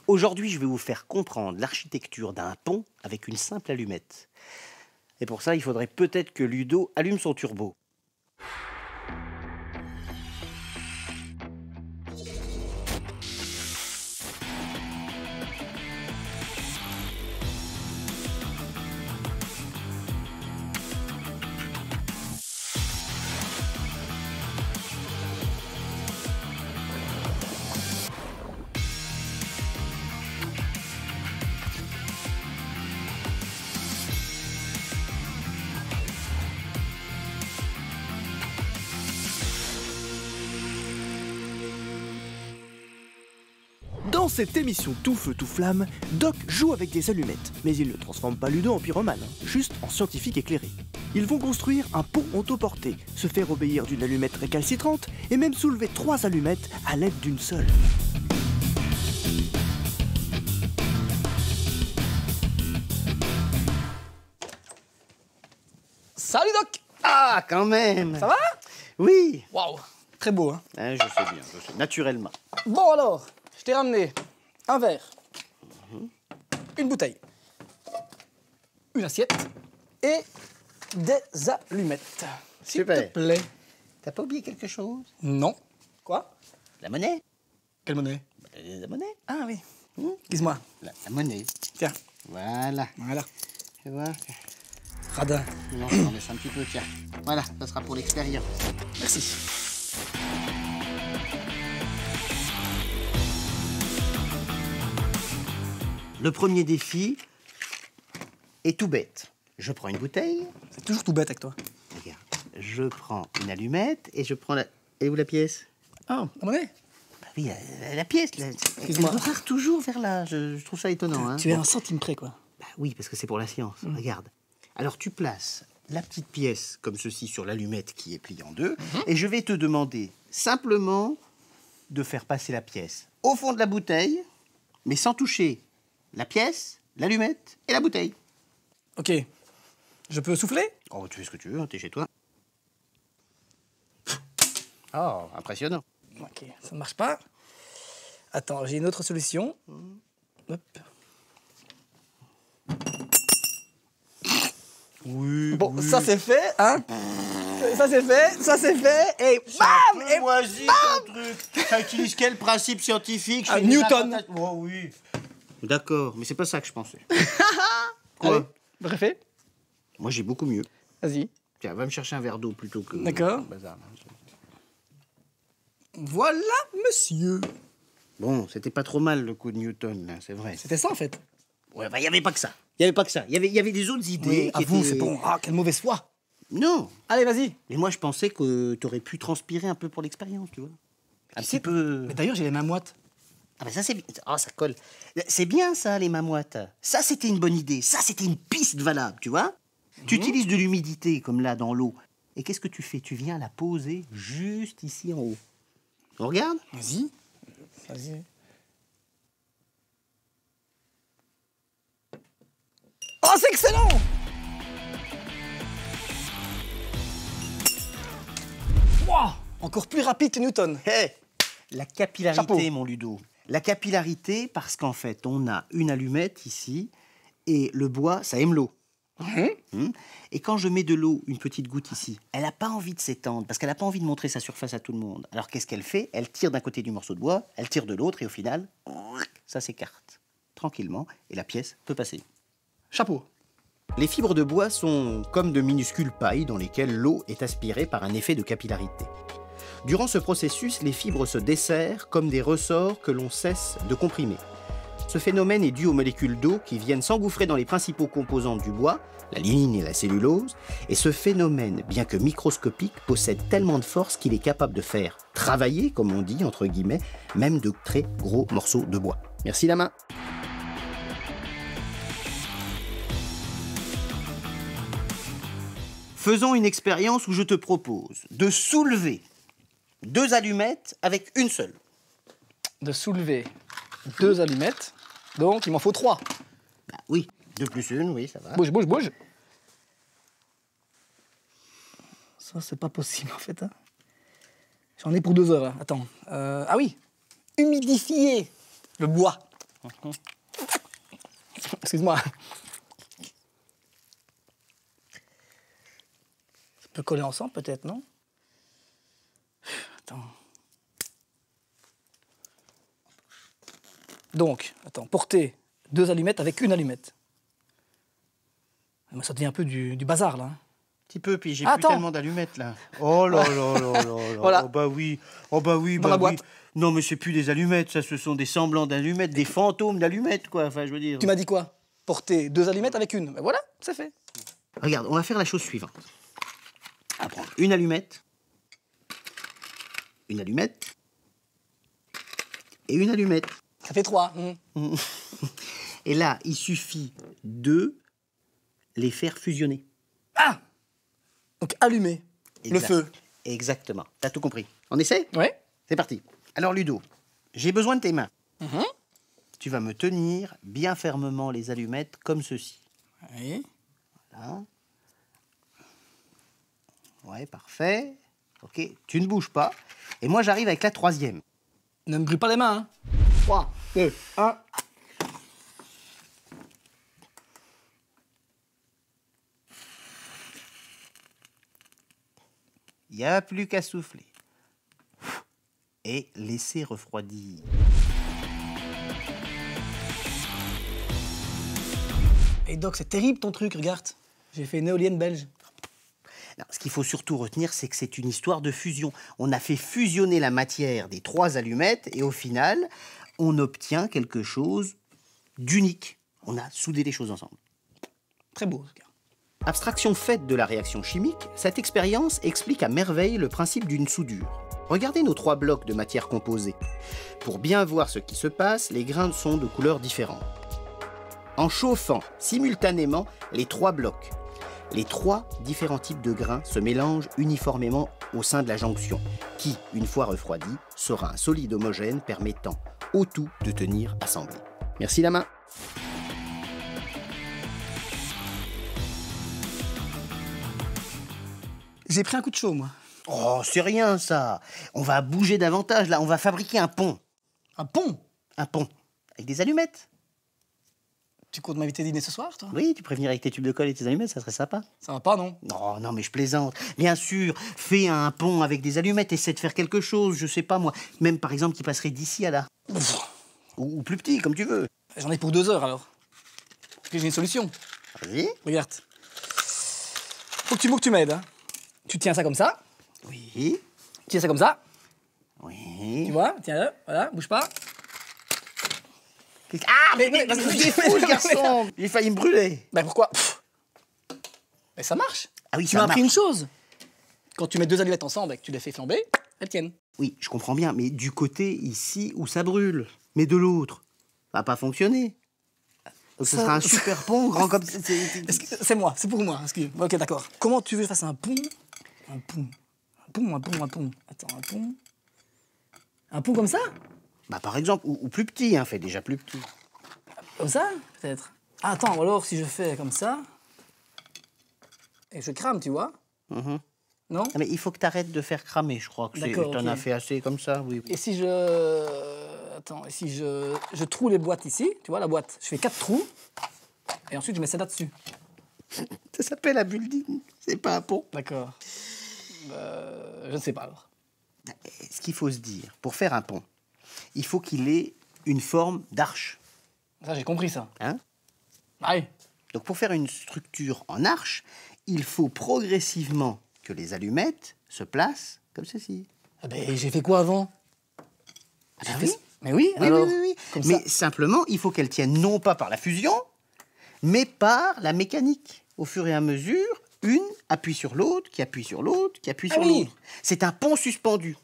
Aujourd'hui, je vais vous faire comprendre l'architecture d'un pont avec une simple allumette. Et pour ça, il faudrait peut-être que Ludo allume son turbo. Dans cette émission Tout Feu Tout Flamme, Doc joue avec des allumettes, mais il ne transforme pas Ludo en pyromane, juste en scientifique éclairé. Ils vont construire un pont autoporté, se faire obéir d'une allumette récalcitrante et même soulever 3 allumettes à l'aide d'une seule. Salut Doc! Ah, quand même! Ça va? Oui! Waouh! Très beau, hein? Je sais bien, je sais, naturellement. Bon alors, je t'ai ramené un verre, une bouteille, une assiette et des allumettes. S'il Super. te plaît. T'as pas oublié quelque chose? Non. Quoi? La monnaie? Quelle monnaie? La monnaie? Ah oui. Dis-moi. La monnaie. Tiens. Voilà. Voilà. Tu vois? Radin. Non, je t'en laisse un petit peu, tiens. Voilà, ça sera pour l'expérience. Merci. Le premier défi est tout bête. Je prends une bouteille. C'est toujours tout bête avec toi. Regarde, je prends une allumette et je prends la... Et où la pièce? Ah, la monnaie? Bah oui, la pièce, là. Excuse-moi. Elle repart toujours vers là. Je trouve ça étonnant. Hein. Tu es un centime près, quoi. Bah oui, parce que c'est pour la science. Regarde. Alors, tu places la petite pièce comme ceci sur l'allumette qui est pliée en deux. Et je vais te demander simplement de faire passer la pièce au fond de la bouteille, mais sans toucher la pièce, l'allumette et la bouteille. Ok. Je peux souffler? Oh, tu fais ce que tu veux, hein, t'es chez toi. Oh, impressionnant. Ok, ça ne marche pas. Attends, j'ai une autre solution. Hop. Oui. Bon, ça c'est fait, hein? Ça c'est fait, ça c'est fait, et bam! Et moisi, ton truc. Ça utilise quel principe scientifique? Ah, Newton. Oh oui. D'accord, mais c'est pas ça que je pensais. Allez, préfet? Moi, j'ai beaucoup mieux. Vas-y. Tiens, va me chercher un verre d'eau plutôt que... D'accord. Bazar. Voilà, monsieur. Bon, c'était pas trop mal le coup de Newton, là, c'est vrai. C'était ça en fait. Ouais, bah, il y avait pas que ça. Il y avait pas que ça. Il y avait des autres idées qui Avoue, étaient... c'est bon. Ah, quelle mauvaise foi. Non. Allez, vas-y. Mais moi, je pensais que t'aurais pu transpirer un peu pour l'expérience, tu vois. Un petit peu... Mais d'ailleurs, j'ai les mains moites. Ah ben ça, c'est... Oh, ça colle. C'est bien, ça, les mamoites. Ça, c'était une bonne idée. Ça, c'était une piste valable, tu vois. Tu utilises de l'humidité, comme là, dans l'eau. Et qu'est-ce que tu fais? Tu viens la poser juste ici en haut. On regarde? Vas-y. Vas-y. Oh, c'est excellent! Wow, encore plus rapide que Newton. Hé, la capillarité, Chapeau. mon Ludo. La capillarité, parce qu'en fait, on a une allumette ici, et le bois, ça aime l'eau. Et quand je mets de l'eau, une petite goutte ici, elle n'a pas envie de s'étendre, parce qu'elle n'a pas envie de montrer sa surface à tout le monde. Alors qu'est-ce qu'elle fait? Elle tire d'un côté du morceau de bois, elle tire de l'autre, et au final, ça s'écarte tranquillement, et la pièce peut passer. Chapeau. Les fibres de bois sont comme de minuscules pailles dans lesquelles l'eau est aspirée par un effet de capillarité. Durant ce processus, les fibres se desserrent comme des ressorts que l'on cesse de comprimer. Ce phénomène est dû aux molécules d'eau qui viennent s'engouffrer dans les principaux composants du bois, la lignine et la cellulose, et ce phénomène, bien que microscopique, possède tellement de force qu'il est capable de faire travailler, comme on dit, entre guillemets, même de très gros morceaux de bois. Merci la main. Faisons une expérience où je te propose de soulever 2 allumettes avec une seule. De soulever 2 allumettes. Donc, il m'en faut 3. Bah oui, 2 plus 1, oui, ça va. Bouge, bouge, bouge. Ça, c'est pas possible, en fait. Hein. J'en ai pour 2 heures, là. Attends. Ah oui. Humidifier le bois. Excuse-moi. Ça peut coller ensemble, peut-être, non? Attends. Donc, attends, porter 2 allumettes avec une allumette. Mais ça devient un peu du bazar, là. Un petit peu, puis j'ai Ah, plus attends. tellement d'allumettes, là. Oh là là là là là. Voilà. Oh bah oui, oh bah oui, Dans bah la boîte. oui. Non, mais c'est plus des allumettes, ça, ce sont des semblants d'allumettes, des fantômes d'allumettes, quoi. Enfin, je veux dire... Tu m'as dit quoi? Porter 2 allumettes avec une. Ben voilà, c'est fait. Regarde, on va faire la chose suivante. On va prendre une allumette, et une allumette. Ça fait 3. Et là, il suffit de les faire fusionner. Ah! Donc allumer le Exact. feu. Exactement. T'as tout compris. On essaie? Ouais. C'est parti. Alors, Ludo, j'ai besoin de tes mains. Mhm. Tu vas me tenir bien fermement les allumettes comme ceci. Oui. Voilà. Ouais, parfait. Ok, tu ne bouges pas. Et moi, j'arrive avec la troisième. Ne me brûle pas les mains, hein. 3, 2, 1. Il n'y a plus qu'à souffler. Et laisser refroidir. Et Doc, c'est terrible ton truc, regarde. J'ai fait une éolienne belge. Non, ce qu'il faut surtout retenir, c'est que c'est une histoire de fusion. On a fait fusionner la matière des 3 allumettes et au final, on obtient quelque chose d'unique. On a soudé les choses ensemble. Très beau, ce gars. Abstraction faite de la réaction chimique, cette expérience explique à merveille le principe d'une soudure. Regardez nos 3 blocs de matière composée. Pour bien voir ce qui se passe, les grains sont de couleurs différentes. En chauffant simultanément les 3 blocs, les 3 différents types de grains se mélangent uniformément au sein de la jonction, qui, une fois refroidi, sera un solide homogène permettant au tout de tenir assemblé. Merci la main. J'ai pris un coup de chaud, moi. Oh, c'est rien ça. On va bouger davantage là, on va fabriquer un pont. Un pont? Un pont, avec des allumettes. Tu comptes m'inviter dîner ce soir, toi? Oui, tu pourrais venir avec tes tubes de colle et tes allumettes, ça serait sympa. Ça va pas, non? Non, non, mais je plaisante. Bien sûr, fais un pont avec des allumettes, essaie de faire quelque chose, je sais pas moi. Même par exemple qui passerait d'ici à là. Ou plus petit, comme tu veux. J'en ai pour 2 heures, alors. Parce que j'ai une solution. Vas-y. Regarde. Faut que tu m'aides, hein. Tu tiens ça comme ça. Oui. Tu tiens ça comme ça. Oui. Tu vois? Tiens-le. Voilà, bouge pas. Ah, mais mais- il est fou, le garçon. J'ai failli me brûler. Ben pourquoi? Mais ça marche. Ah oui, Tu ça m'as appris marche. une chose. Quand tu mets 2 allumettes ensemble et que tu les fais flamber, elles tiennent. Oui, je comprends bien, mais du côté ici où ça brûle, mais de l'autre, ça va pas fonctionner. Donc ce Ça- sera un super pont, grand comme... C'est moi, c'est pour moi. Ok, d'accord. Comment tu veux que je fasse un pont? Un pont. Un pont. Attends, un pont. Un pont comme ça? Bah par exemple, ou plus petit, hein, fais déjà plus petit. Comme ça, peut-être. Ah, attends, alors si je fais comme ça. Et je crame, tu vois? Mhm. Non? Ah, mais il faut que tu arrêtes de faire cramer, je crois que D'accord, t'en ok. as fait assez comme ça, oui. Et si je. Attends, et si je troue les boîtes ici, tu vois, la boîte, je fais 4 trous, et ensuite je mets ça là-dessus. Ça s'appelle un building, c'est pas un pont. D'accord. Je ne sais pas alors. Ce qu'il faut se dire, pour faire un pont, il faut qu'il ait une forme d'arche. Ça, j'ai compris ça. Hein? Allez. Donc pour faire une structure en arche, il faut progressivement que les allumettes se placent comme ceci. Ah ben, j'ai fait quoi avant? Ah J'ai bah fait oui. ça. Mais oui, Oui, alors. oui, oui, oui. Comme Mais ça. simplement, il faut qu'elles tiennent non pas par la fusion, mais par la mécanique. Au fur et à mesure, une appuie sur l'autre, qui appuie sur l'autre, qui appuie Ah sur oui. l'autre. C'est un pont suspendu.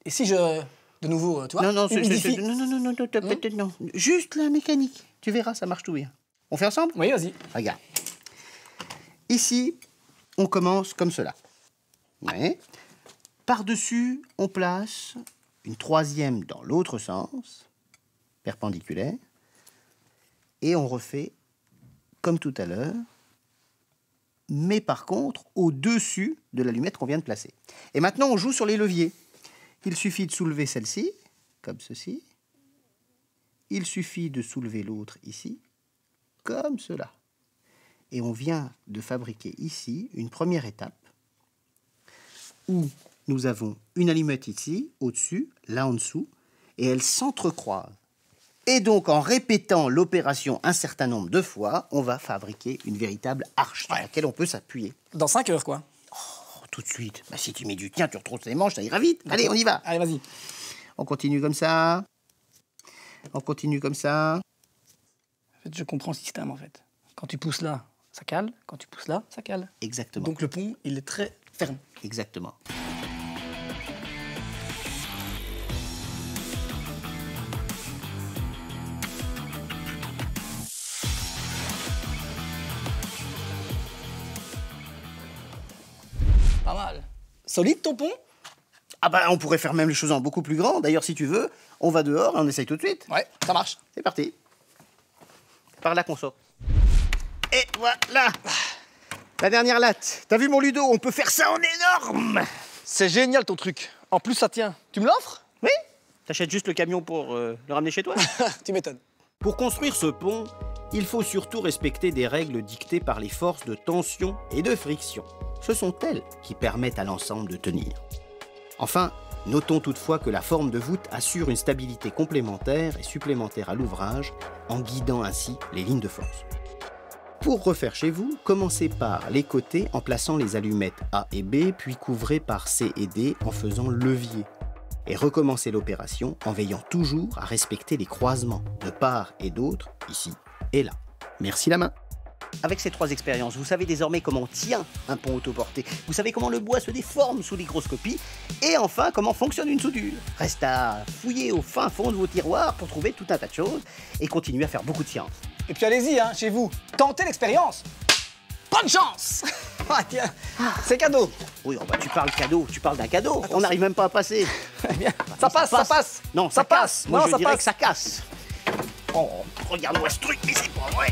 Et si je. De nouveau, tu vois? Non, non, humidifie. non, peut-être non. Juste la mécanique. Tu verras, ça marche tout bien. On fait ensemble? Oui, vas-y. Regarde. Ici, on commence comme cela. Ouais. Par-dessus, on place une troisième dans l'autre sens, perpendiculaire. Et on refait comme tout à l'heure, mais par contre, au-dessus de l'allumette qu'on vient de placer. Et maintenant, on joue sur les leviers. Il suffit de soulever celle-ci, comme ceci, il suffit de soulever l'autre ici, comme cela. Et on vient de fabriquer ici une première étape où nous avons une allumette ici, au-dessus, là en dessous, et elles s'entrecroisent. Et donc, en répétant l'opération un certain nombre de fois, on va fabriquer une véritable arche sur laquelle on peut s'appuyer. Dans 5 heures, quoi. Oh, tout de suite. Bah, si tu mets du tien, tu retrousses les manches, ça ira vite. Allez, on y va. Allez, vas-y. On continue comme ça. On continue comme ça. En fait, je comprends le système, en fait. Quand tu pousses là, ça cale. Quand tu pousses là, ça cale. Exactement. Donc le pont, il est très ferme. Exactement. Pas mal. Solide, ton pont? Ah bah, on pourrait faire même les choses en beaucoup plus grand. D'ailleurs, si tu veux, on va dehors et on essaye tout de suite. Ouais, ça marche. C'est parti. Par là qu'on sort. Et voilà. La dernière latte. T'as vu mon Ludo? On peut faire ça en énorme. C'est génial, ton truc. En plus, ça tient. Tu me l'offres? Oui. T'achètes juste le camion pour le ramener chez toi. Tu m'étonnes. Pour construire ce pont, il faut surtout respecter des règles dictées par les forces de tension et de friction. Ce sont elles qui permettent à l'ensemble de tenir. Enfin, notons toutefois que la forme de voûte assure une stabilité complémentaire et supplémentaire à l'ouvrage, en guidant ainsi les lignes de force. Pour refaire chez vous, commencez par les côtés en plaçant les allumettes A et B, puis couvrez par C et D en faisant levier. Et recommencez l'opération en veillant toujours à respecter les croisements de part et d'autre, ici et là. Merci la main. Avec ces 3 expériences, vous savez désormais comment tient un pont autoporté. Vous savez comment le bois se déforme sous l'hygroscopie. Et enfin, comment fonctionne une soudure. Reste à fouiller au fin fond de vos tiroirs pour trouver tout un tas de choses et continuer à faire beaucoup de science. Et puis allez-y, hein, chez vous. Tentez l'expérience. Bonne chance. Ah, tiens, c'est cadeau. Oui, oh bah, tu parles cadeau, tu parles d'un cadeau. On n'arrive même pas à passer. Eh bien, ça passe, ça passe. Non, ça casse. Moi, Non, je ça dirais passe. que ça casse. Oh, regarde-moi ce truc, mais c'est pas vrai.